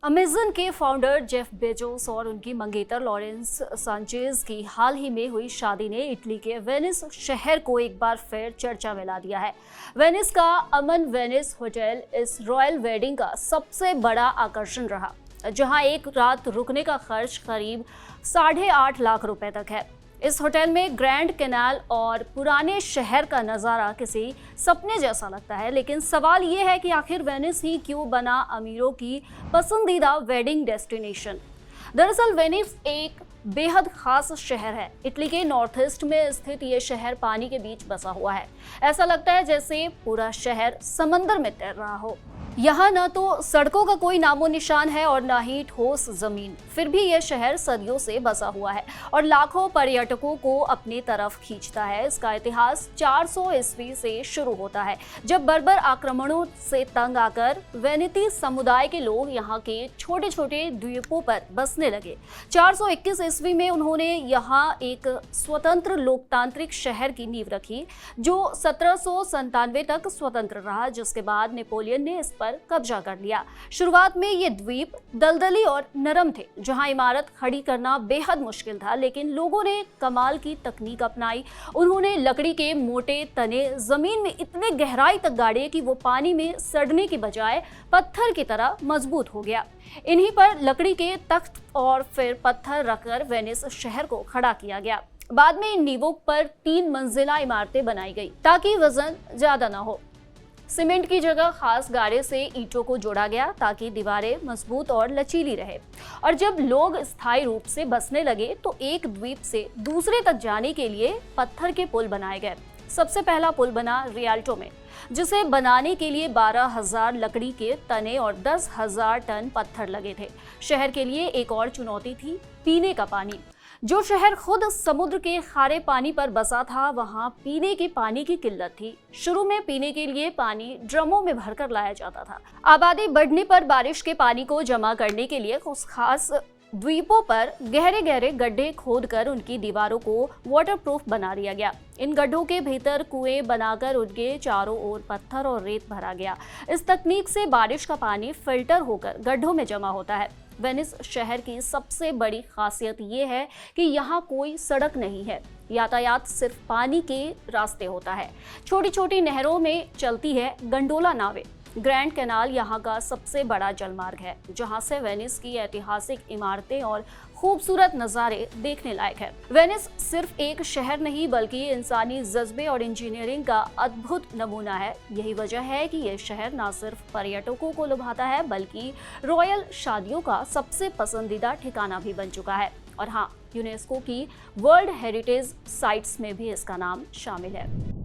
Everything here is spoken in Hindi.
अमेज़न के फाउंडर जेफ बेजोस और उनकी मंगेतर लॉरेंस सांचेज की हाल ही में हुई शादी ने इटली के वेनिस शहर को एक बार फिर चर्चा में ला दिया है। वेनिस का अमन वेनिस होटल इस रॉयल वेडिंग का सबसे बड़ा आकर्षण रहा, जहां एक रात रुकने का खर्च करीब 8.5 लाख रुपए तक है। इस होटल में ग्रैंड कैनाल और पुराने शहर का नज़ारा किसी सपने जैसा लगता है, लेकिन सवाल ये है कि आखिर वेनिस ही क्यों बना अमीरों की पसंदीदा वेडिंग डेस्टिनेशन। दरअसल वेनिस एक बेहद खास शहर है। इटली के नॉर्थ ईस्ट में स्थित ये शहर पानी के बीच बसा हुआ है। ऐसा लगता है जैसे पूरा शहर समंदर में तैर रहा हो। यहाँ न तो सड़कों का कोई नामो निशान है और न ही ठोस जमीन, फिर भी यह शहर सदियों से बसा हुआ है और लाखों पर्यटकों को अपनी तरफ खींचता है। इसका इतिहास 400 ईस्वी से शुरू होता है, जब बर्बर आक्रमणों से तंग आकर वेनेती समुदाय के लोग यहाँ के छोटे छोटे द्वीपों पर बसने लगे। 421 ईस्वी में उन्होंने यहाँ एक स्वतंत्र लोकतांत्रिक शहर की नींव रखी, जो 1797 तक स्वतंत्र रहा, जिसके बाद नेपोलियन ने इस कब्जा कर लिया। शुरुआत में ये द्वीप दलदली और नरम थे, जहां इमारत खड़ी करना बेहद मुश्किल था, लेकिन लोगों ने कमाल की तकनीक अपनाई। उन्होंने लकड़ी के मोटे तने जमीन में इतने गहराई तक गाड़े कि वो पानी में सड़ने की बजाय पत्थर की तरह मजबूत हो गया। इन्हीं पर लकड़ी के तख्त और फिर पत्थर रखकर वेनिस शहर को खड़ा किया गया। बाद में इन नींवों पर 3 मंजिला इमारतें बनाई गई ताकि वजन ज्यादा ना हो। सीमेंट की जगह खास गारे से ईंटों को जोड़ा गया ताकि दीवारें मजबूत और लचीली रहे। और जब लोग स्थायी रूप से बसने लगे तो एक द्वीप से दूसरे तक जाने के लिए पत्थर के पुल बनाए गए। सबसे पहला पुल बना रियाल्टो में, जिसे बनाने के लिए 12,000 लकड़ी के तने और 10,000 टन पत्थर लगे थे। शहर के लिए एक और चुनौती थी पीने का पानी। जो शहर खुद समुद्र के खारे पानी पर बसा था, वहां पीने के पानी की किल्लत थी। शुरू में पीने के लिए पानी ड्रमों में भरकर लाया जाता था। आबादी बढ़ने पर बारिश के पानी को जमा करने के लिए उस खास द्वीपों पर गहरे गहरे गड्ढे खोदकर उनकी दीवारों को वाटरप्रूफ बना दिया गया। इन गड्ढों के भीतर कुएं बनाकर उनके चारों ओर पत्थर और रेत भरा गया। इस तकनीक से बारिश का पानी फिल्टर होकर गड्ढों में जमा होता है। वेनिस शहर की सबसे बड़ी खासियत ये है कि यहाँ कोई सड़क नहीं है। यातायात सिर्फ पानी के रास्ते होता है। छोटी छोटी नहरों में चलती है गंडोला नावें। ग्रैंड कैनाल यहाँ का सबसे बड़ा जलमार्ग है, जहाँ से वेनिस की ऐतिहासिक इमारतें और खूबसूरत नज़ारे देखने लायक है। वेनिस सिर्फ एक शहर नहीं, बल्कि इंसानी जज्बे और इंजीनियरिंग का अद्भुत नमूना है। यही वजह है कि यह शहर न सिर्फ पर्यटकों को लुभाता है, बल्कि रॉयल शादियों का सबसे पसंदीदा ठिकाना भी बन चुका है। और हाँ, यूनेस्को की वर्ल्ड हेरिटेज साइट्स में भी इसका नाम शामिल है।